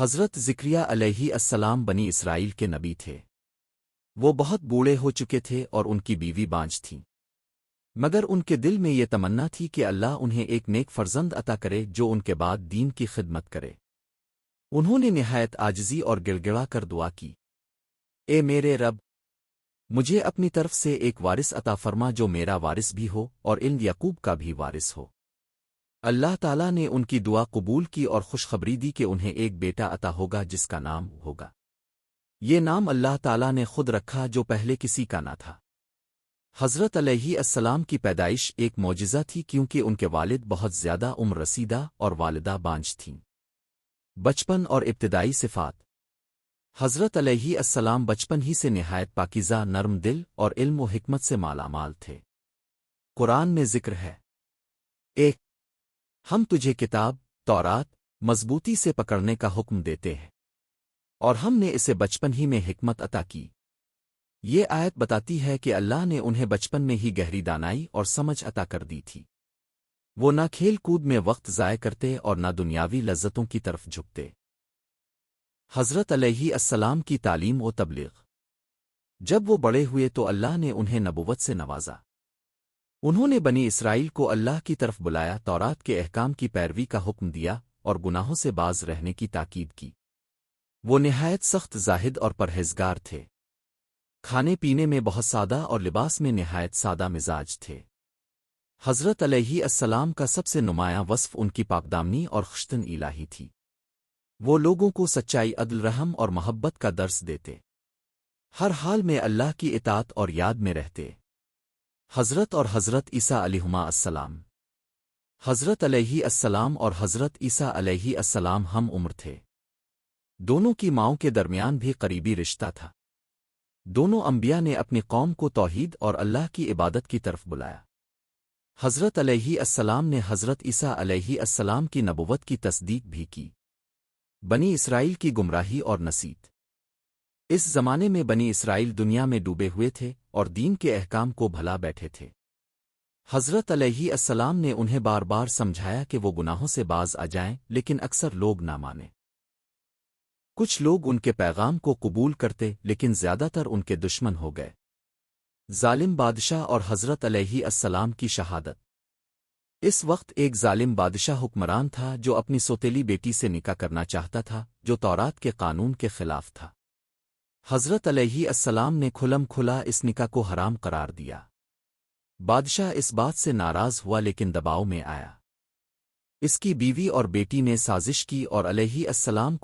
حضرت زکریا علیہ السلام بنی اسرائیل کے نبی تھے۔ وہ بہت بوڑھے ہو چکے تھے اور ان کی بیوی بانجھ تھیں، مگر ان کے دل میں یہ تمنا تھی کہ اللہ انہیں ایک نیک فرزند عطا کرے جو ان کے بعد دین کی خدمت کرے۔ انہوں نے نہایت عاجزی اور گڑ گڑا کر دعا کی، اے میرے رب، مجھے اپنی طرف سے ایک وارث عطا فرما جو میرا وارث بھی ہو اور علم یعقوب کا بھی وارث ہو۔ اللہ تعالیٰ نے ان کی دعا قبول کی اور خوشخبری دی کہ انہیں ایک بیٹا عطا ہوگا جس کا نام ہوگا۔ یہ نام اللہ تعالیٰ نے خود رکھا جو پہلے کسی کا نہ تھا۔ حضرت علیہ السلام کی پیدائش ایک معجزہ تھی کیونکہ ان کے والد بہت زیادہ عمر رسیدہ اور والدہ بانجھ تھیں۔ بچپن اور ابتدائی صفات۔ حضرت علیہ السلام بچپن ہی سے نہایت پاکیزہ، نرم دل اور علم و حکمت سے مالا مال تھے۔ قرآن میں ذکر ہے، ایک ہم تجھے کتاب تورات مضبوطی سے پکڑنے کا حکم دیتے ہیں اور ہم نے اسے بچپن ہی میں حکمت عطا کی۔ یہ آیت بتاتی ہے کہ اللہ نے انہیں بچپن میں ہی گہری دانائی اور سمجھ عطا کر دی تھی۔ وہ نہ کھیل کود میں وقت ضائع کرتے اور نہ دنیاوی لذتوں کی طرف جھکتے۔ حضرت علیہ السلام کی تعلیم و تبلیغ۔ جب وہ بڑے ہوئے تو اللہ نے انہیں نبوت سے نوازا۔ انہوں نے بنی اسرائیل کو اللہ کی طرف بلایا، تورات کے احکام کی پیروی کا حکم دیا اور گناہوں سے باز رہنے کی تاکید کی۔ وہ نہایت سخت زاہد اور پرہیزگار تھے، کھانے پینے میں بہت سادہ اور لباس میں نہایت سادہ مزاج تھے۔ حضرت علیہ السلام کا سب سے نمایاں وصف ان کی پاکدامنی اور خشتن الہی تھی۔ وہ لوگوں کو سچائی، عدل، رحم اور محبت کا درس دیتے، ہر حال میں اللہ کی اطاعت اور یاد میں رہتے۔ حضرت اور حضرت عیسیٰ علیہما السلام۔ حضرت علیہ السلام اور حضرت عیسیٰ علیہ السلام ہم عمر تھے۔ دونوں کی ماؤں کے درمیان بھی قریبی رشتہ تھا۔ دونوں انبیاء نے اپنی قوم کو توحید اور اللہ کی عبادت کی طرف بلایا۔ حضرت علیہ السلام نے حضرت عیسیٰ علیہ السلام کی نبوت کی تصدیق بھی کی۔ بنی اسرائیل کی گمراہی اور نصیحت۔ اس زمانے میں بنی اسرائیل دنیا میں ڈوبے ہوئے تھے اور دین کے احکام کو بھلا بیٹھے تھے۔ حضرت علیہ السلام نے انہیں بار بار سمجھایا کہ وہ گناہوں سے باز آ جائیں، لیکن اکثر لوگ نہ مانے۔ کچھ لوگ ان کے پیغام کو قبول کرتے لیکن زیادہ تر ان کے دشمن ہو گئے۔ ظالم بادشاہ اور حضرت علیہ السلام کی شہادت۔ اس وقت ایک ظالم بادشاہ حکمران تھا جو اپنی سوتیلی بیٹی سے نکاح کرنا چاہتا تھا، جو تورات کے قانون کے خلاف تھا۔ حضرت علیہ السلام نے کھلم کھلا اس نکاح کو حرام قرار دیا۔ بادشاہ اس بات سے ناراض ہوا لیکن دباؤ میں آیا۔ اس کی بیوی اور بیٹی نے سازش کی اور علیہ السلام کو